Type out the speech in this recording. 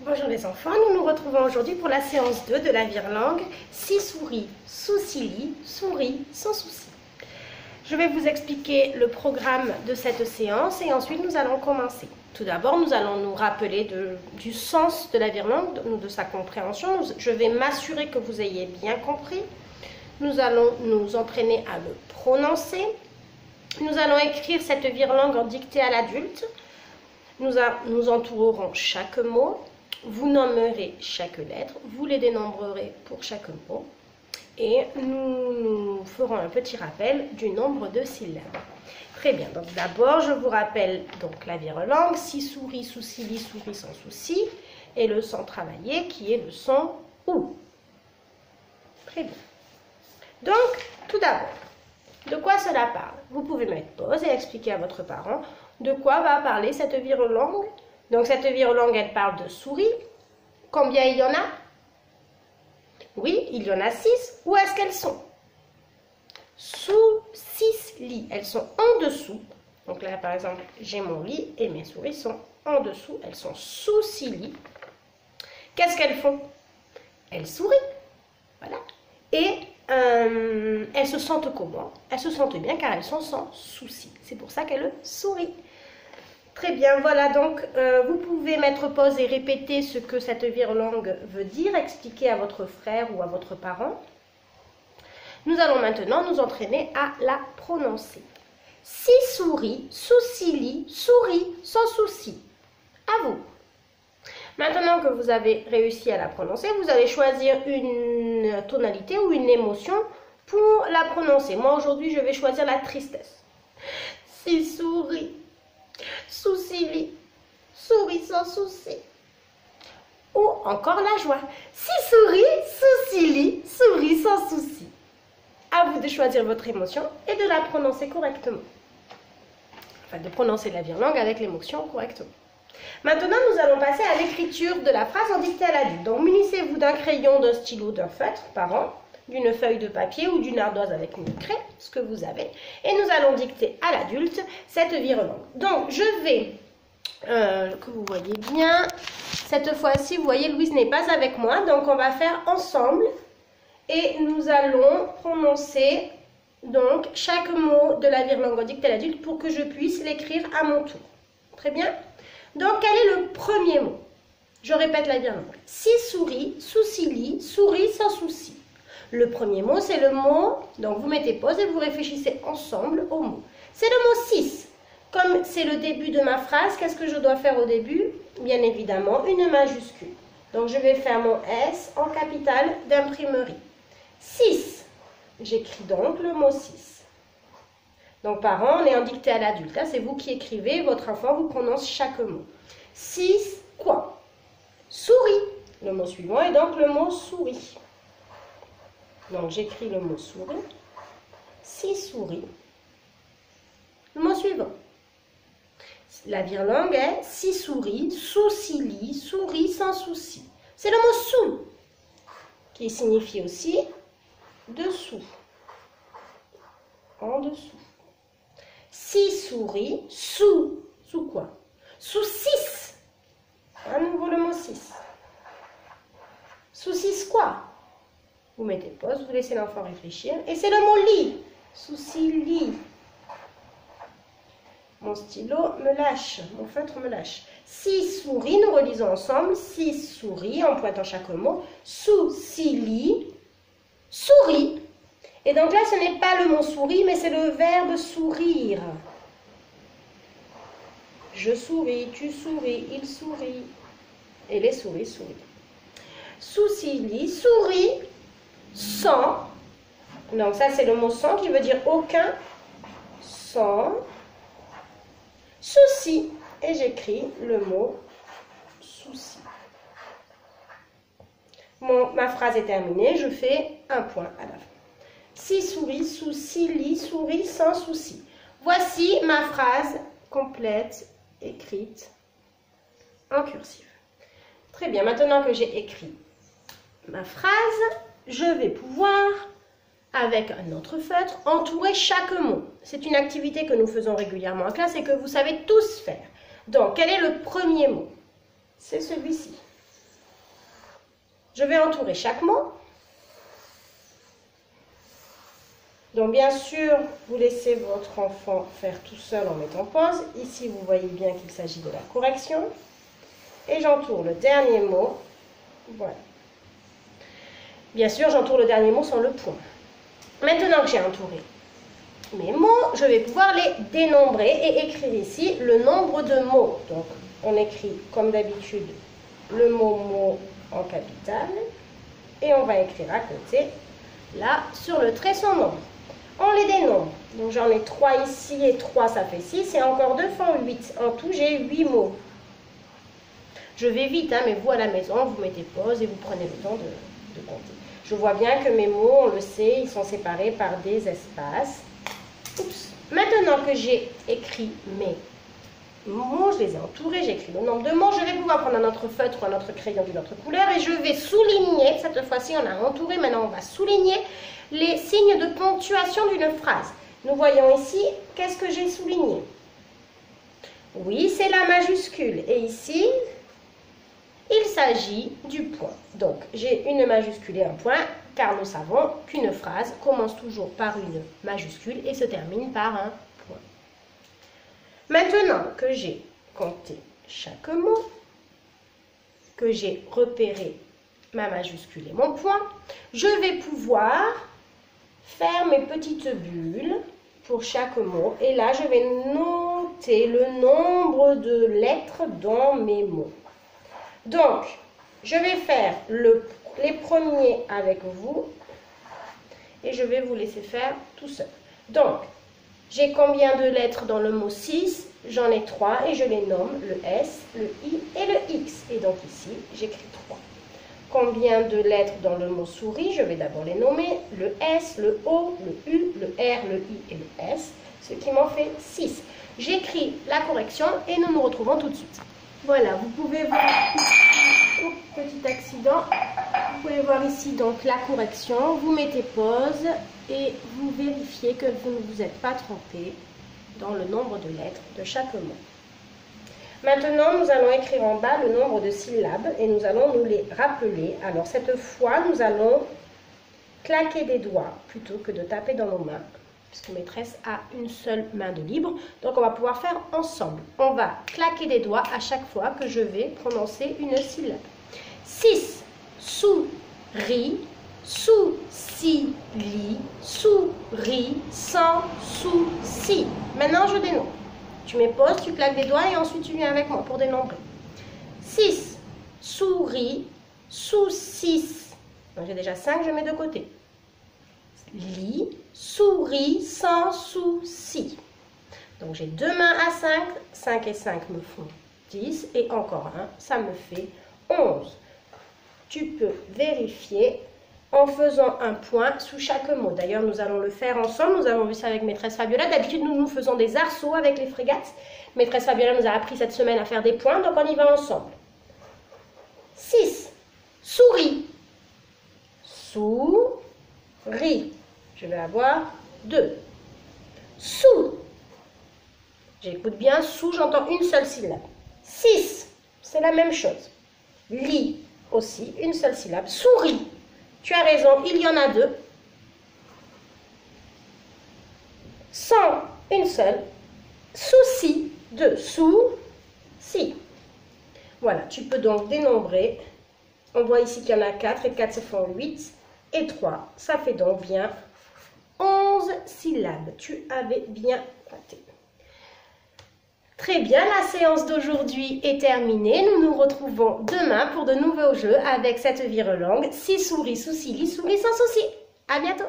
Bonjour les enfants, nous nous retrouvons aujourd'hui pour la séance 2 de la virelangue Si souris, souci-lit, souris sans souci. Je vais vous expliquer le programme de cette séance et ensuite nous allons commencer. Tout d'abord, nous allons nous rappeler du sens de la virelangue, de sa compréhension. Je vais m'assurer que vous ayez bien compris. Nous allons nous entraîner à le prononcer. Nous allons écrire cette virelangue en dictée à l'adulte. Nous entourerons chaque mot. Vous nommerez chaque lettre, vous les dénombrerez pour chaque mot et nous ferons un petit rappel du nombre de syllabes. Très bien, donc d'abord je vous rappelle donc la virelangue, si souris, souci-lit, souris sans souci et le son travaillé qui est le son OU. Très bien. Donc tout d'abord, de quoi cela parle? Vous pouvez mettre pause et expliquer à votre parent de quoi va parler cette virelangue. Donc cette virelangue, elle parle de souris. Combien il y en a? Oui, il y en a 6. Où est-ce qu'elles sont? Sous 6 lits. Elles sont en dessous. Donc là, par exemple, j'ai mon lit et mes souris sont en dessous. Elles sont sous 6 lits. Qu'est-ce qu'elles font? Elles sourient. Voilà. Et elles se sentent comment? Elles se sentent bien car elles sont sans souci. C'est pour ça qu'elles sourient. Très bien, voilà, donc vous pouvez mettre pause et répéter ce que cette virelangue veut dire, expliquer à votre frère ou à votre parent. Nous allons maintenant nous entraîner à la prononcer. Si souris, souci-lit, souris sans souci. À vous. Maintenant que vous avez réussi à la prononcer, vous allez choisir une tonalité ou une émotion pour la prononcer. Moi aujourd'hui, je vais choisir la tristesse. Si souris. Souci-lit, souris sans souci. Ou encore la joie. Si souris, souci-lit, souris sans souci. À vous de choisir votre émotion et de la prononcer correctement. Enfin, de prononcer la virelangue avec l'émotion correctement. Maintenant, nous allons passer à l'écriture de la phrase en dictée à l'adulte. Donc, munissez-vous d'un crayon, d'un stylo, d'un feutre par an, d'une feuille de papier ou d'une ardoise avec une craie, ce que vous avez. Et nous allons dicter à l'adulte cette virelangue. Donc, je vais, que vous voyez bien, cette fois-ci, vous voyez, Louise n'est pas avec moi. Donc, on va faire ensemble et nous allons prononcer donc chaque mot de la virelangue en dictée à l'adulte pour que je puisse l'écrire à mon tour. Très bien? Donc, quel est le premier mot? Je répète la virelangue. Si souris, souci-lit, souris sans souci. Le premier mot, c'est le mot, donc vous mettez pause et vous réfléchissez ensemble au mot. C'est le mot 6. Comme c'est le début de ma phrase, qu'est-ce que je dois faire au début? Bien évidemment, une majuscule. Donc je vais faire mon S en capitale d'imprimerie. 6. J'écris donc le mot 6. Donc parents, on est en dictée à l'adulte. C'est vous qui écrivez, votre enfant vous prononce chaque mot. 6, quoi? Souris. Le mot suivant est donc le mot souris. Donc, j'écris le mot souris. 6 souris. Le mot suivant. La virelangue est 6 souris, souci-lit, souris sans souci. C'est le mot sous, qui signifie aussi dessous. En dessous. 6 souris, sous quoi? Sous 6. À nouveau le mot 6. Sous 6 quoi? Vous mettez pause, vous laissez l'enfant réfléchir. Et c'est le mot lit. Souci-lit. Mon stylo me lâche. Mon feutre me lâche. 6 souris, nous relisons ensemble. 6 souris, en pointant chaque mot. Souci-lit. Souris. Et donc là, ce n'est pas le mot souris, mais c'est le verbe sourire. Je souris, tu souris, il sourit. Et les souris sourient. Souci-lit, souris. Sans, donc ça c'est le mot sans qui veut dire aucun, sans, souci, et j'écris le mot souci. Ma phrase est terminée, je fais un point à la fin. 6 souris, souci, lit, souris, sans souci. Voici ma phrase complète, écrite en cursive. Très bien, maintenant que j'ai écrit ma phrase, je vais pouvoir, avec un autre feutre, entourer chaque mot. C'est une activité que nous faisons régulièrement en classe et que vous savez tous faire. Donc, quel est le premier mot? C'est celui-ci. Je vais entourer chaque mot. Donc bien sûr, vous laissez votre enfant faire tout seul en mettant pause. Ici, vous voyez bien qu'il s'agit de la correction. Et j'entoure le dernier mot. Voilà. Bien sûr, j'entoure le dernier mot sans le point. Maintenant que j'ai entouré mes mots, je vais pouvoir les dénombrer et écrire ici le nombre de mots. Donc, on écrit comme d'habitude le mot en capital et on va écrire à côté, là, sur le trait son nombre. On les dénombre. Donc, j'en ai 3 ici et 3, ça fait 6 et encore 2 font 8. En tout, j'ai 8 mots. Je vais vite, hein, mais vous à la maison, vous mettez pause et vous prenez le temps de compter. Je vois bien que mes mots, on le sait, ils sont séparés par des espaces. Oups. Maintenant que j'ai écrit mes mots, je les ai entourés, j'ai écrit le nombre de mots, je vais pouvoir prendre un autre feutre ou un autre crayon d'une autre couleur et je vais souligner, cette fois-ci on a entouré, maintenant on va souligner les signes de ponctuation d'une phrase. Nous voyons ici, qu'est-ce que j'ai souligné? Oui, c'est la majuscule. Et ici, il s'agit du point. Donc, j'ai une majuscule et un point, car nous savons qu'une phrase commence toujours par une majuscule et se termine par un point. Maintenant que j'ai compté chaque mot, que j'ai repéré ma majuscule et mon point, je vais pouvoir faire mes petites bulles pour chaque mot. Et là, je vais noter le nombre de lettres dans mes mots. Donc, je vais faire les premiers avec vous et je vais vous laisser faire tout seul. Donc, j'ai combien de lettres dans le mot 6? J'en ai 3 et je les nomme le S, le I et le X. Et donc ici, j'écris 3. Combien de lettres dans le mot souris? Je vais d'abord les nommer, le S, le O, le U, le R, le I et le S, ce qui m'en fait 6. J'écris la correction et nous nous retrouvons tout de suite. Voilà, vous pouvez voir, petit accident, vous pouvez voir ici donc la correction, vous mettez pause et vous vérifiez que vous ne vous êtes pas trompé dans le nombre de lettres de chaque mot. Maintenant, nous allons écrire en bas le nombre de syllabes et nous allons nous les rappeler. Alors cette fois, nous allons claquer des doigts plutôt que de taper dans nos mains, puisque maîtresse a une seule main de libre. Donc on va pouvoir faire ensemble. On va claquer des doigts à chaque fois que je vais prononcer une syllabe. 6, souris, sou-si-li, souris, sans souci. Maintenant je dénombre. Tu mets pause, tu claques des doigts et ensuite tu viens avec moi pour dénombrer. 6, souris, sous-6. J'ai déjà 5, je mets de côté. Lit, souris, sans souci. Donc j'ai 2 mains à 5, 5 et 5 me font 10 et encore un, ça me fait 11. Tu peux vérifier en faisant un point sous chaque mot. D'ailleurs, nous allons le faire ensemble. Nous avons vu ça avec maîtresse Fabiola. D'habitude, nous faisons des arceaux avec les frégates. Maîtresse Fabiola nous a appris cette semaine à faire des points, donc on y va ensemble. 6. Souris. Souris. Je vais avoir 2. Sous. J'écoute bien. Sous, j'entends une seule syllabe. 6. C'est la même chose. Lit aussi, une seule syllabe. Souris. Tu as raison, il y en a 2. Sans, une seule. Souci, 2. Sous-si. Voilà, tu peux donc dénombrer. On voit ici qu'il y en a 4 et 4 ça fait 8 et 3. Ça fait donc bien 11 syllabes. Tu avais bien compté. Très bien, la séance d'aujourd'hui est terminée. Nous nous retrouvons demain pour de nouveaux jeux avec cette virelangue. 6 souris, souci, lit, souris sans souci. À bientôt.